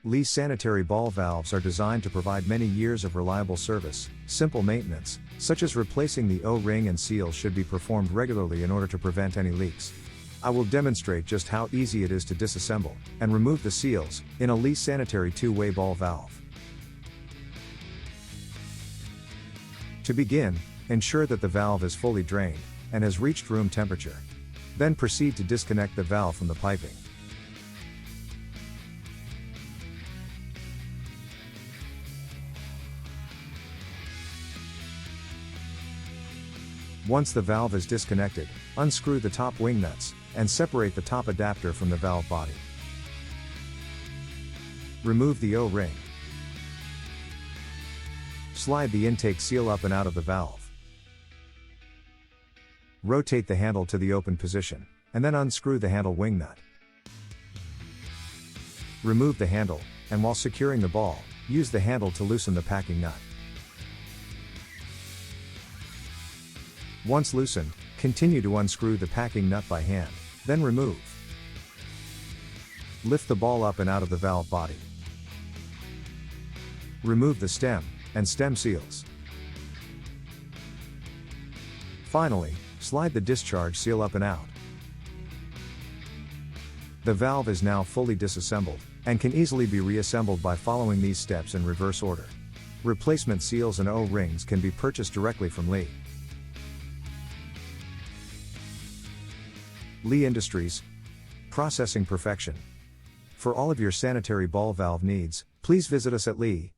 Lee sanitary ball valves are designed to provide many years of reliable service. Simple maintenance, such as replacing the O-ring and seals, should be performed regularly in order to prevent any leaks. I will demonstrate just how easy it is to disassemble and remove the seals in a Lee sanitary two-way ball valve. To begin, ensure that the valve is fully drained and has reached room temperature. Then proceed to disconnect the valve from the piping. Once the valve is disconnected, unscrew the top wing nuts and separate the top adapter from the valve body. Remove the O-ring. Slide the intake seal up and out of the valve. Rotate the handle to the open position, and then unscrew the handle wing nut. Remove the handle, and while securing the ball, use the handle to loosen the packing nut. Once loosened, continue to unscrew the packing nut by hand, then remove. Lift the ball up and out of the valve body. Remove the stem and stem seals. Finally, slide the discharge seal up and out. The valve is now fully disassembled and can easily be reassembled by following these steps in reverse order. Replacement seals and O-rings can be purchased directly from Lee. Lee Industries. Processing perfection. For all of your sanitary ball valve needs, please visit us at lee.ind.com.